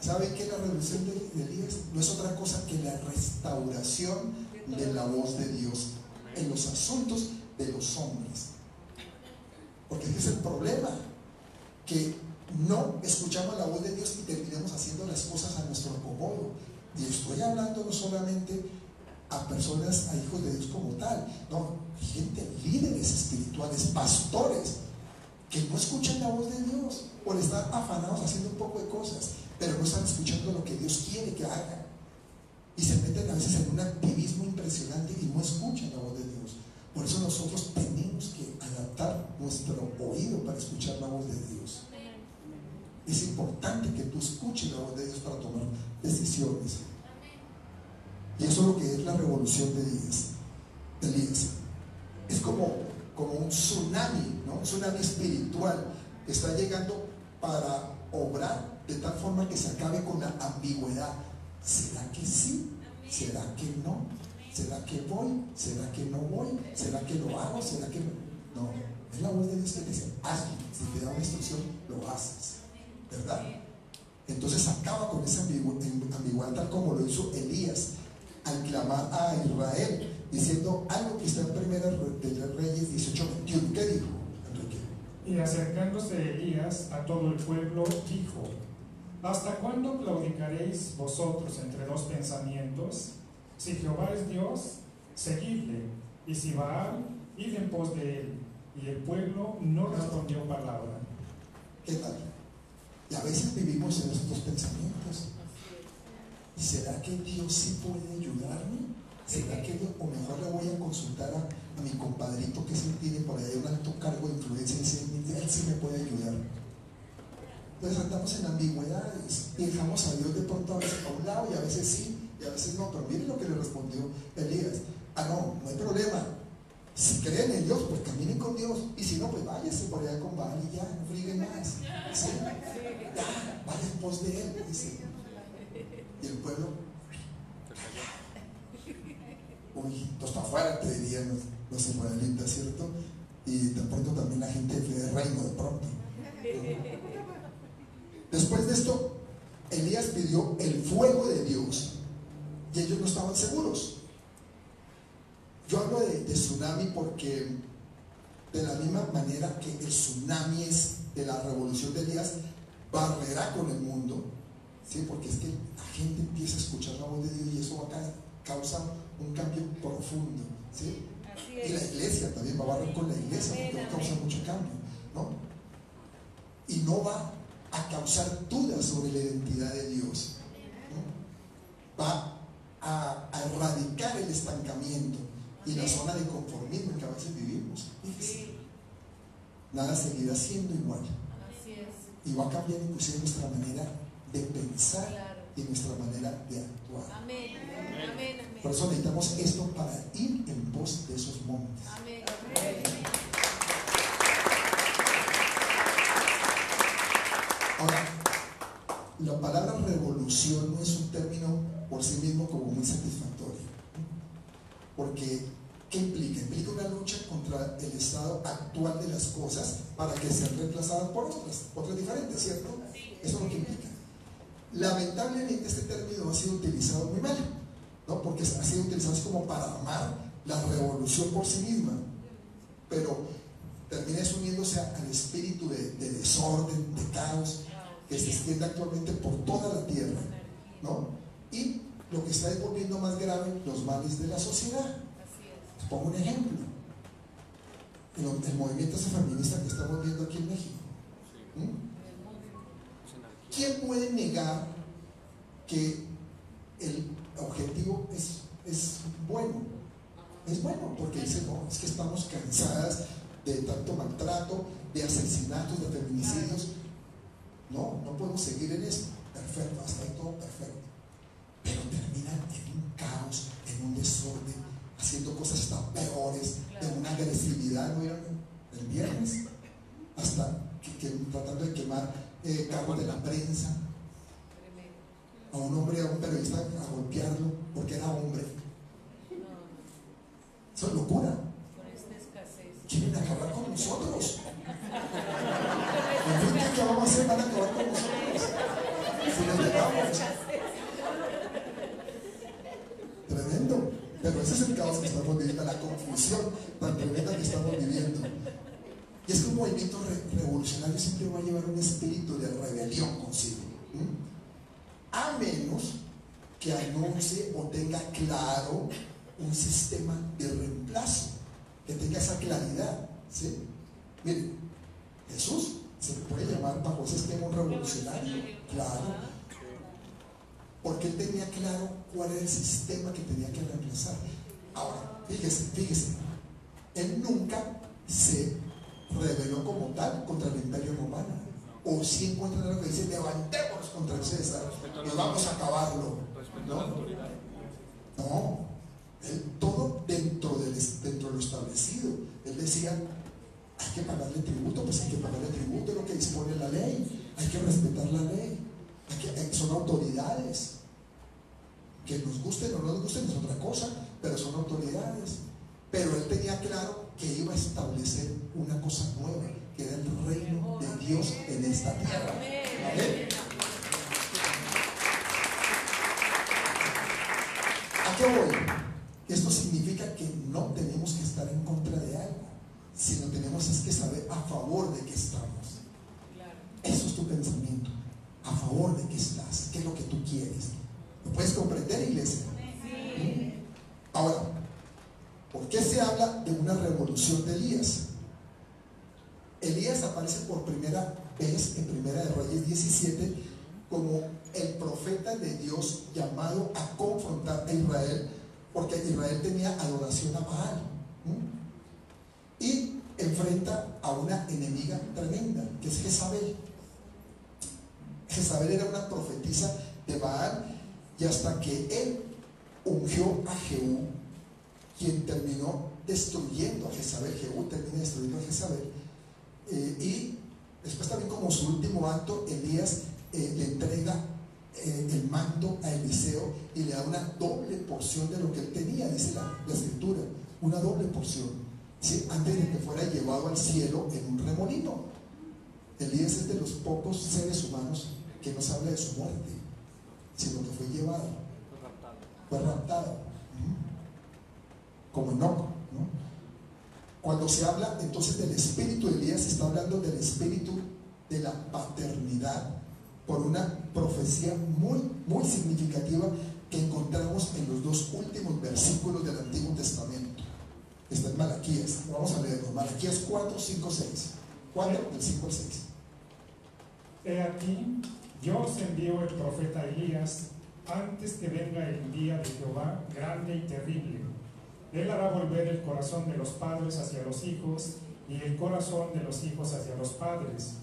¿Saben qué es la revolución de Elías? No es otra cosa que la restauración de la voz de Dios en los asuntos de los hombres. Porque ese es el problema, que no escuchamos la voz de Dios y terminamos haciendo las cosas a nuestro acomodo. Y estoy hablando no solamente a personas, a hijos de Dios como tal, no, gente, líderes espirituales, pastores, que no escuchan la voz de Dios por estar afanados haciendo un poco de cosas, pero no están escuchando lo que Dios quiere que hagan. Y se meten a veces en un activismo impresionante y no escuchan la voz de Dios. Por eso nosotros tenemos que adaptar nuestro oído para escuchar la voz de Dios. Es importante que tú escuches la voz de Dios para tomar decisiones. Y eso es lo que es la revolución de Elías. Es como un tsunami, ¿no? Un tsunami espiritual que está llegando para obrar de tal forma que se acabe con la ambigüedad. ¿Será que sí? ¿Será que no? ¿Será que voy? ¿Será que no voy? ¿Será que lo hago? ¿Será que no? No, es la voz de Dios que te dice, hazlo. Si te da una instrucción, lo haces, ¿verdad? Entonces acaba con esa ambigüedad, tal como lo hizo Elías al clamar a Israel, diciendo algo que está en Primera de Reyes 18:21. ¿Qué dijo, Enrique? Y acercándose Elías a todo el pueblo, dijo: ¿hasta cuándo claudicaréis vosotros entre dos pensamientos? Si Jehová es Dios, seguidle, y si Baal, id en pos de él. Y el pueblo no respondió palabra. ¿Qué tal? Y a veces vivimos en esos dos pensamientos. ¿Y será que Dios sí puede ayudarme? ¿Será que Dios, o mejor le voy a consultar a mi compadrito que sí tiene por ahí un alto cargo de influencia y decir, él sí me puede ayudar? Entonces andamos en ambigüedades y dejamos a Dios de pronto a veces a un lado y a veces sí y a veces no. Pero miren lo que le respondió Elías: no hay problema, si creen en Dios pues caminen con Dios, y si no pues váyase por allá con Baal y ya, no friguen más, ¿sí? Ya, vaya en pos de él, dice. Y el pueblo, uy, esto está afuera, te dirían los israelitas, ¿cierto? Y de pronto también la gente de reino, de pronto. Después de esto, Elías pidió el fuego de Dios y ellos no estaban seguros. Yo hablo de tsunami porque de la misma manera que el tsunami es de la revolución de Elías, barrerá con el mundo, ¿sí? Porque es que la gente empieza a escuchar la voz de Dios y eso va a causar un cambio profundo, ¿sí? Y la iglesia también va a barrer con la iglesia porque va a causar mucho cambio, ¿no? Y no va a causar dudas sobre la identidad de Dios, ¿no? Va a erradicar el estancamiento y la zona de conformismo en que a veces vivimos. Fíjese, nada seguirá siendo igual. y va a cambiar inclusive nuestra manera de pensar Claro. y nuestra manera de actuar. Amén. Amén. Amén. Por eso necesitamos esto para ir en pos de esos montes. Amén. Ahora, la palabra revolución no es un término por sí mismo como muy satisfactorio, porque ¿qué implica? Implica una lucha contra el estado actual de las cosas para que sean reemplazadas por otras diferentes, ¿cierto? Eso es lo que implica. Lamentablemente este término ha sido utilizado muy mal, ¿no? Porque ha sido utilizado así como para armar la revolución por sí misma, pero termina uniéndose al espíritu de desorden, de caos que se extiende actualmente por toda la tierra, ¿no? Y lo que está volviendo más grave, los males de la sociedad. Así es. Les pongo un ejemplo: el movimiento feminista que estamos viendo aquí en México. ¿Quién puede negar que el objetivo es bueno? Es bueno, porque dice, no, es que estamos cansadas de tanto maltrato, de asesinatos, de feminicidios. No podemos seguir en esto. Perfecto, hasta ahí todo perfecto. Pero terminan en un caos, en un desorden, haciendo cosas hasta peores, en una agresividad. ¿No vieron el viernes? Hasta tratando de quemar cargos de la prensa, a un hombre, a un periodista, a golpearlo porque era hombre. Eso es locura. Con esta escasez. Quieren acabar con nosotros. ¿El día que vamos a hacer? Van a acabar con nosotros si nos dejamos. Tremendo. Pero ese es el caos que estamos viviendo, la confusión tan tremenda que estamos viviendo. Y es que un movimiento revolucionario siempre va a llevar un espíritu de rebelión consigo. A menos que anuncie o tenga claro un sistema de reemplazo, que tenga esa claridad, ¿sí? Miren, Jesús se puede llamar bajo ese esquema un revolucionario, claro, porque él tenía claro cuál era el sistema que tenía que reemplazar. Ahora, fíjese, él nunca se rebeló como tal contra el imperio romano, o si encuentran algo que dice levantémonos contra el César y vamos a acabarlo, no, él todo dentro de lo establecido. Él decía, hay que pagarle tributo, pues hay que pagarle tributo, es lo que dispone la ley, hay que respetar la ley, son autoridades, que nos gusten o no nos gusten es otra cosa, pero son autoridades. Pero él tenía claro que iba a establecer una cosa nueva, que era el reino de Dios en esta tierra. ¿Amén? ¿A qué voy? Esto significa que no tenemos que estar en contra de algo, sino tenemos que saber a favor de qué estamos. Eso es tu pensamiento. A favor de qué estás, qué es lo que tú quieres. ¿Lo puedes comprender, iglesia? ¿Mm? Ahora, ¿por qué se habla de una revolución de Elías? Elías aparece por primera vez en Primera de Reyes 17 como el profeta de Dios llamado a confrontar a Israel, porque Israel tenía adoración a Baal. Y enfrenta a una enemiga tremenda, que es Jezabel. Jezabel era una profetisa de Baal, y hasta que él ungió a Jehú, quien terminó destruyendo a Jezabel. Jehú termina destruyendo a Jezabel, y después también, como su último acto, Elías le entrega el mando a Eliseo y le da una doble porción de lo que él tenía, dice la escritura, una doble porción, ¿sí? Antes de que fuera llevado al cielo en un remolino. Elías es de los pocos seres humanos que no se habla de su muerte, sino que fue llevado, fue raptado, como Enoc, ¿no? Cuando se habla entonces del espíritu de Elías, se está hablando del espíritu de la paternidad, por una profecía muy, muy significativa que encontramos en los dos últimos versículos del Antiguo Testamento. Está en Malaquías. Vamos a leerlo. Malaquías 4, 5, 6. 4, del 5 al 6. He aquí, yo os envío el profeta Elías antes que venga el día de Jehová grande y terrible. Él hará volver el corazón de los padres hacia los hijos y el corazón de los hijos hacia los padres,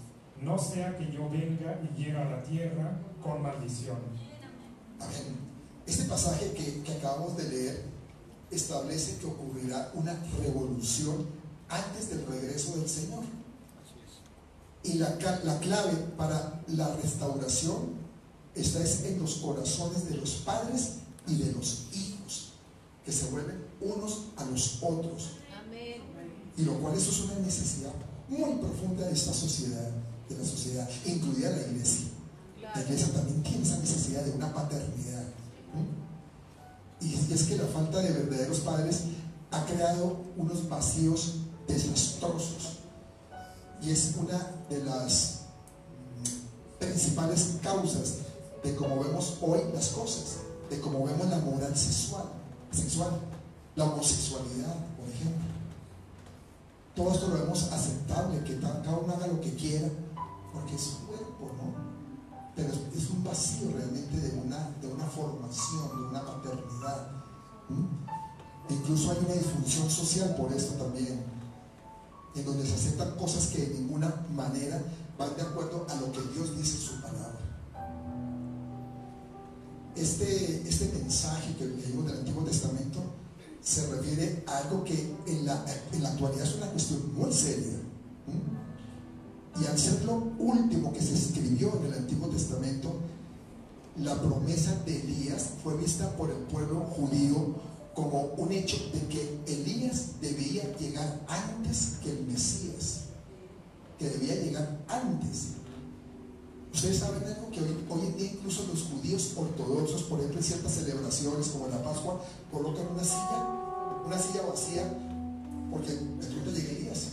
no sea que yo venga y hiera la tierra con maldición. Amén. Este pasaje que acabamos de leer establece que ocurrirá una revolución antes del regreso del Señor. Y la clave para la restauración está en los corazones de los padres y de los hijos, que se vuelven unos a los otros. Amén. Y lo cual eso es una necesidad muy profunda de esta sociedad, de la sociedad, incluida la iglesia. La iglesia también tiene esa necesidad de una paternidad. Y es que la falta de verdaderos padres ha creado unos vacíos desastrosos. Y es una de las principales causas de cómo vemos hoy las cosas, de cómo vemos la moral sexual, la homosexualidad, por ejemplo. Todo esto lo vemos aceptable, que cada uno haga lo que quiera, porque es su cuerpo, ¿no? Pero es un vacío realmente de una formación, de una paternidad. Incluso hay una disfunción social por esto también, en donde se aceptan cosas que de ninguna manera van de acuerdo a lo que Dios dice en su palabra. Este mensaje que leímos del Antiguo Testamento se refiere a algo que en la actualidad es una cuestión muy seria. Y al ser lo último que se escribió en el Antiguo Testamento, la promesa de Elías fue vista por el pueblo judío como un hecho de que Elías debía llegar antes que el Mesías, que debía llegar antes. Ustedes saben algo que hoy en día incluso los judíos ortodoxos, por ejemplo en ciertas celebraciones como la Pascua, colocan una silla vacía porque de pronto llega Elías.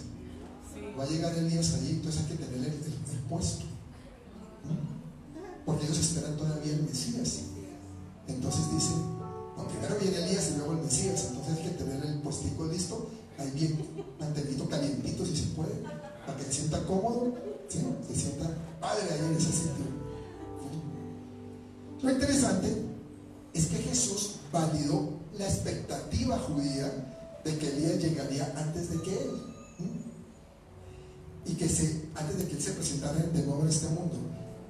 Va a llegar Elías allí, entonces hay que tener el puesto, porque ellos esperan todavía el Mesías. Entonces dicen, no, primero viene Elías y luego el Mesías, entonces hay que tener el puestico listo, ahí bien mantenidito, calientito si se puede, para que se sienta cómodo, ¿sí? Se sienta padre ahí en ese sitio. Lo interesante es que Jesús validó la expectativa judía de que Elías llegaría antes de que él. Y que antes de que él se presentara de nuevo en este mundo.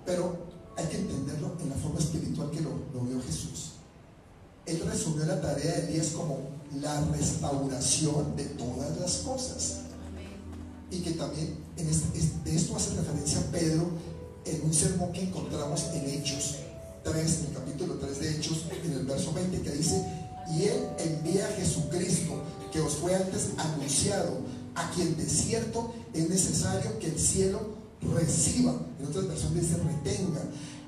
Pero hay que entenderlo en la forma espiritual que lo vio Jesús. Él resumió la tarea de Elías como la restauración de todas las cosas. Y que también de esto hace referencia Pedro en un sermón que encontramos en Hechos 3, en el capítulo 3 de Hechos, en el verso 20, que dice: y él envía a Jesucristo, que os fue antes anunciado, a quien de cierto es necesario que el cielo reciba, en otras versiones dice retenga,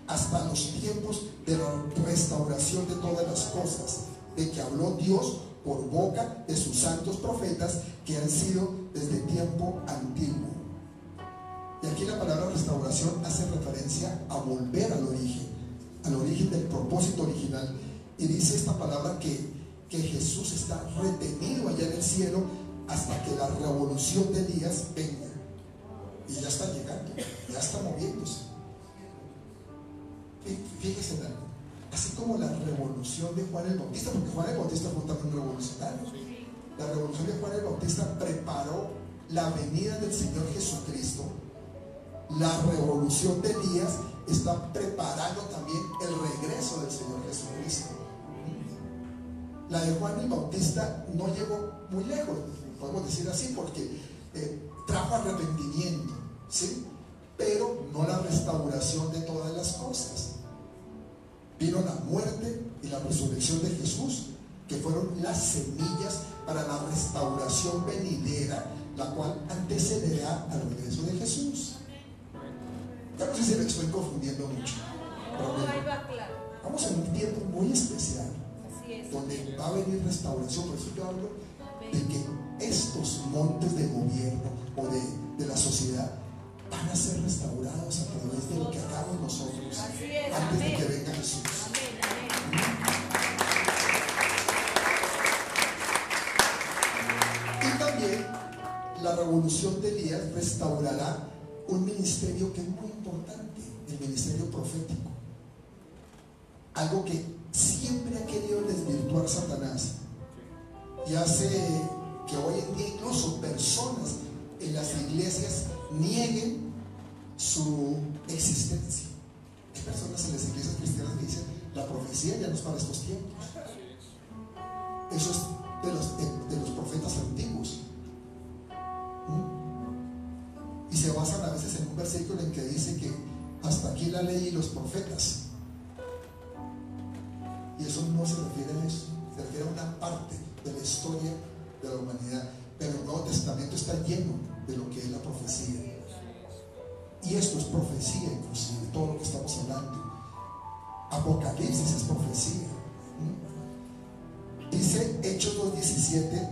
hasta los tiempos de la restauración de todas las cosas, de que habló Dios por boca de sus santos profetas que han sido desde tiempo antiguo. Y aquí la palabra restauración hace referencia a volver al origen del propósito original. Y dice esta palabra que Jesús está retenido allá en el cielo hasta que la revolución de Elías venga. Y ya está llegando, ya está moviéndose. Fíjense en algo, así como la revolución de Juan el Bautista, porque Juan el Bautista fue también un revolucionario. La revolución de Juan el Bautista preparó la venida del Señor Jesucristo. La revolución de Elías está preparando también el regreso del Señor Jesucristo. La de Juan el Bautista no llegó muy lejos, podemos decir así, porque trajo arrepentimiento, ¿sí? Pero no la restauración de todas las cosas. Vino la muerte y la resurrección de Jesús, que fueron las semillas para la restauración venidera, la cual antecederá al regreso de Jesús. Ya no sé si me estoy confundiendo mucho, pero vamos en un tiempo muy especial donde va a venir restauración. Por eso yo hablo de que estos montes de gobierno o de la sociedad van a ser restaurados a través de lo que hagamos nosotros antes de que venga Jesús. Y también la revolución de Elías restaurará un ministerio que es muy importante, el ministerio profético. Algo que siempre ha querido desvirtuar Satanás y hace que hoy en día incluso personas en las iglesias nieguen su existencia. Hay personas en las iglesias cristianas que dicen, la profecía ya no es para estos tiempos. Eso es de los profetas antiguos. Y se basan a veces en un versículo en que dice que hasta aquí la ley y los profetas. Y eso no se refiere a eso, se refiere a una parte de la historia de la humanidad. Pero el Nuevo Testamento está lleno de lo que es la profecía. Y esto es profecía, inclusive, todo lo que estamos hablando. Apocalipsis es profecía. Dice Hechos 2:17,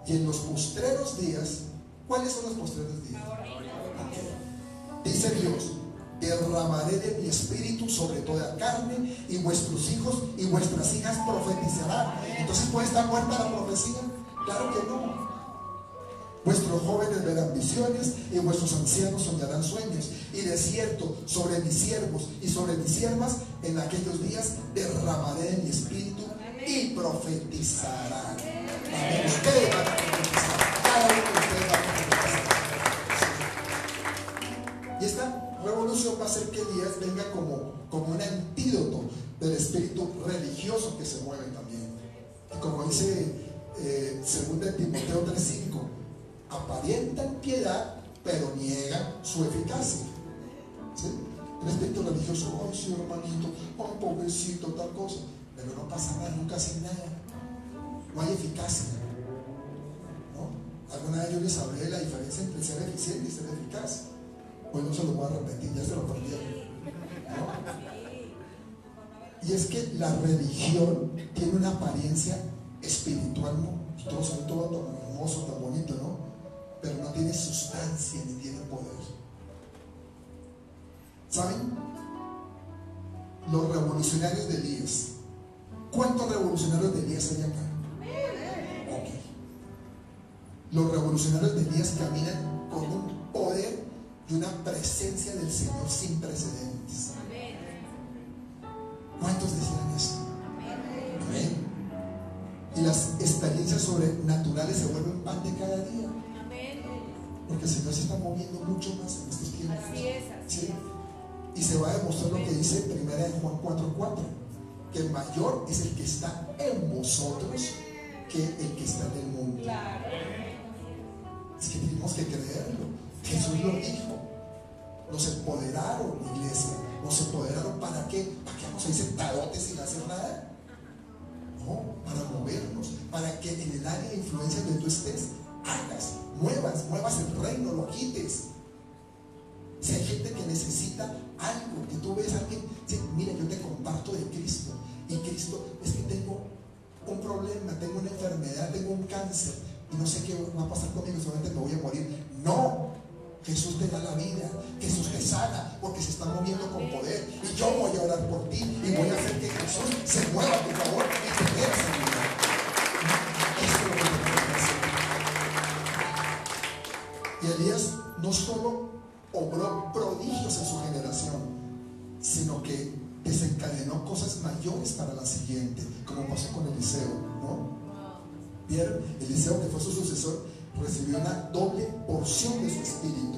y en los postreros días, ¿cuáles son los postreros días? Dice Dios, derramaré de mi espíritu sobre toda carne, y vuestros hijos y vuestras hijas profetizarán. Entonces, ¿puede estar muerta la profecía? Claro que no. Vuestros jóvenes verán visiones y vuestros ancianos soñarán sueños. Y de cierto, sobre mis siervos y sobre mis siervas, en aquellos días derramaré de mi espíritu y profetizarán. Amén. Ustedes van a profetizar. Cada uno de ustedes va a profetizar. Y esta revolución va a hacer que Elías venga como un antídoto del espíritu religioso que se mueve también. Y como dice 2 Timoteo 3:5, aparentan piedad, pero niegan su eficacia. ¿Sí? El espíritu religioso, ay sí hermanito, ay pobrecito, tal cosa, pero no pasa nada, nunca hacen nada, no hay eficacia, ¿no? Alguna vez yo les hablé de la diferencia entre ser eficiente y ser eficaz. Hoy no se lo voy a repetir, ya se lo perdieron, ¿no? Y es que la religión tiene una apariencia espiritual, ¿no? Todos son todo tan hermoso, tan bonito, ¿no? Pero no tiene sustancia ni tiene poder. ¿Saben? Los revolucionarios de Elías. ¿Cuántos revolucionarios de Elías hay acá? Ok. Los revolucionarios de Elías caminan con un poder y una presencia del Señor sin precedentes. ¿Cuántos desean eso? Amén. Y las experiencias sobrenaturales se vuelven pan de cada día. Porque el Señor se está moviendo mucho más en estos tiempos. Así es, así ¿Sí? es. Y se va a demostrar lo que dice 1 Juan 4:4, que el mayor es el que está en vosotros que el que está en el mundo. Claro. Es que tenemos que creerlo. Jesús lo dijo. Nos empoderaron, iglesia. Nos empoderaron ¿para qué? ¿Para que vamos ahí sentadotes sin hacer nada? No, para movernos, para que en el área de influencia donde tú estés hagas, muevas el reino, lo agites. Si hay gente que necesita algo, que tú ves a alguien, sí, mira, yo te comparto de Cristo, y Cristo, es que tengo un problema, tengo una enfermedad, tengo un cáncer, y no sé qué va a pasar conmigo, solamente me voy a morir. No, Jesús te da la vida, Jesús te sana, porque se está moviendo con poder, y yo voy a orar por ti, y voy a hacer que Jesús se mueva a tu favor y te dé sanidad. Eso es lo que tenemos que hacer. Y Elías no solo obró prodigios en su generación, sino que desencadenó cosas mayores para la siguiente, como pasó con Eliseo, ¿no? Vieron, Eliseo, que fue su sucesor, recibió una doble porción de su espíritu,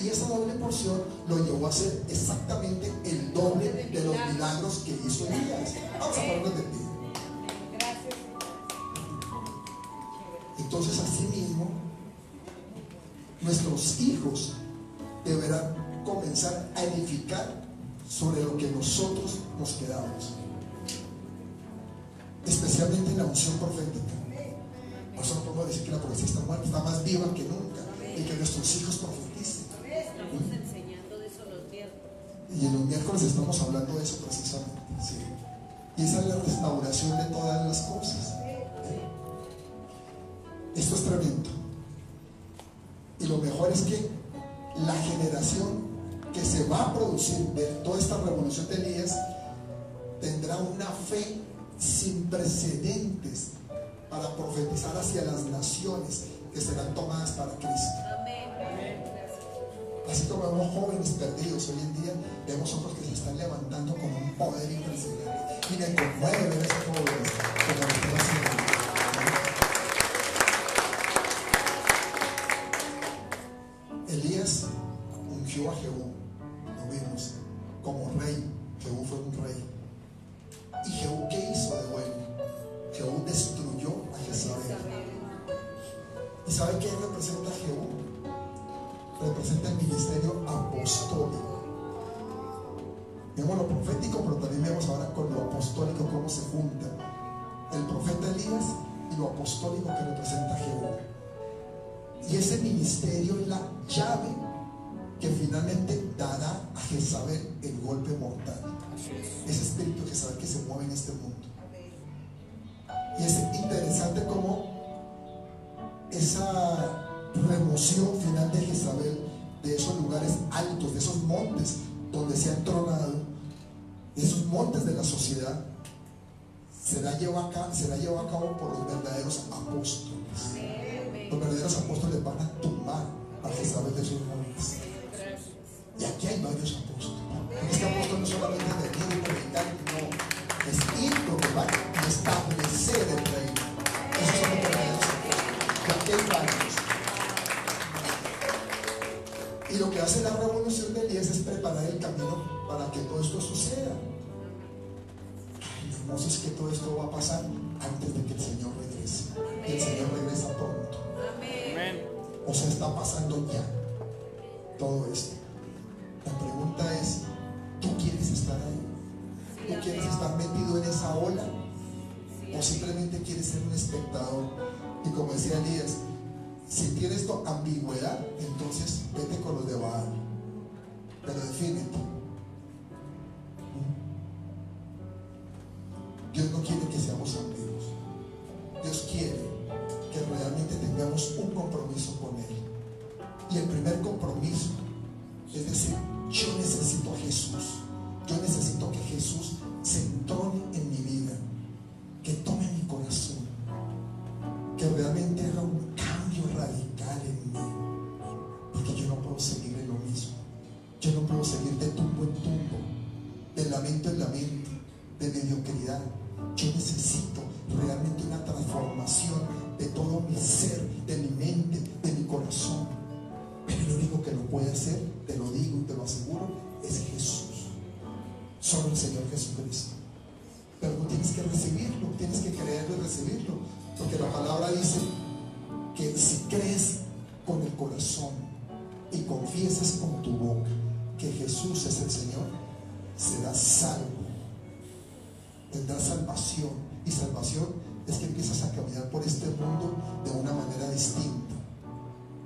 y esa doble porción lo llevó a hacer exactamente el doble de los milagros que hizo Elías. Vamos a ponernos de pie. Entonces, así mismo, nuestros hijos deberán comenzar a edificar sobre lo que nosotros nos quedamos, especialmente en la unción profética. Nosotros podemos decir que la profecía está muerta, está más viva que nunca, y que nuestros hijos profeticen. Estamos enseñando de eso los miércoles. Y en los miércoles estamos hablando de eso precisamente, ¿sí? Y esa es la restauración de todas las cosas. Esto es tremendo. Y lo mejor es que la generación que se va a producir de toda esta revolución de Elías tendrá una fe sin precedentes para profetizar hacia las naciones que serán tomadas para Cristo. Así como vemos jóvenes perdidos hoy en día, vemos otros que se están levantando con un poder impresionante. Y me conmueve ver a esos jóvenes como lo están haciendo. Elías ungió lo profético, pero también vemos ahora con lo apostólico cómo se junta el profeta Elías y lo apostólico que representa Jehú. Y ese ministerio es la llave que finalmente dará a Jezabel el golpe mortal. Ese espíritu de Jezabel que se mueve en este mundo. Y es interesante cómo esa remoción final de Jezabel de esos lugares altos, de esos montes donde se ha entronado, de esos montes de la sociedad, será llevado a cabo por los verdaderos apóstoles. Los verdaderos apóstoles van a tumbar a Jezabel de sus montes. Y aquí hay varios apóstoles. Este apóstol no solamente es de venir y predicar, no, es ir donde va a establecer el reino. Esos son los verdaderos apóstoles. Y aquí hay varios. Y lo que hace la revolución de Elías es preparar el camino para que todo esto suceda. Ay, hermoso, es que todo esto va a pasar antes de que el Señor regrese. Y el Señor regresa pronto. Amén. O sea, está pasando ya todo esto. La pregunta es, ¿tú quieres estar ahí? ¿Tú quieres estar metido en esa ola? ¿O simplemente quieres ser un espectador? Y como decía Elías, si tienes tu ambigüedad, entonces vete con los de Baal. Pero defínete. Dios no quiere que seamos ambiguos. Dios quiere que realmente tengamos un compromiso con Él. Y el primer compromiso es decir, yo necesito a Jesús. Yo necesito que Jesús se entrone en mi vida, que tome mi corazón, que realmente haga un cambio radical en mí, porque yo no puedo seguir en lo mismo. Yo no puedo seguir de tumbo en tumbo, de lamento en lamento, de mediocridad. Yo necesito realmente una transformación de todo mi ser, de mi mente, de mi corazón. Pero lo único que lo puede hacer, te lo digo y te lo aseguro, es Jesús. Solo el Señor Jesucristo. Pero tú tienes que recibirlo, tienes que creerlo y recibirlo, porque la palabra dice que si crees con el corazón y confiesas con tu boca que Jesús es el Señor, serás salvo, tendrás salvación. Y salvación es que empiezas a caminar por este mundo de una manera distinta,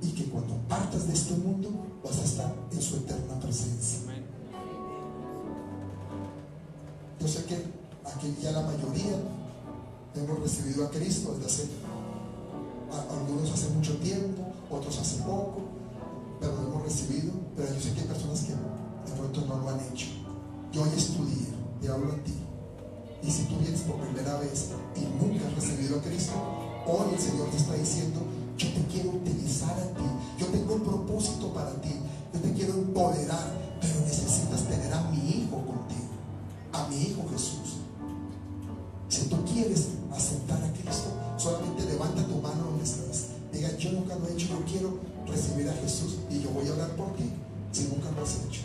y que cuando partas de este mundo vas a estar en su eterna presencia. Yo sé que aquí ya la mayoría hemos recibido a Cristo desde hace, algunos hace mucho tiempo, otros hace poco, pero lo hemos recibido. Pero yo sé que hay personas que de pronto no lo han hecho. Yo hoy estudié, te hablo a ti, y si tú vienes por primera vez y nunca has recibido a Cristo, hoy el Señor te está diciendo: yo te quiero utilizar a ti, yo tengo un propósito para ti, yo te quiero empoderar, pero necesitas tener a mi Hijo contigo, a mi Hijo Jesús. Si tú quieres aceptar a Cristo, solamente levanta tu mano donde estás, diga: yo nunca lo he hecho, yo quiero recibir a Jesús, y yo voy a orar por ti si nunca lo has hecho.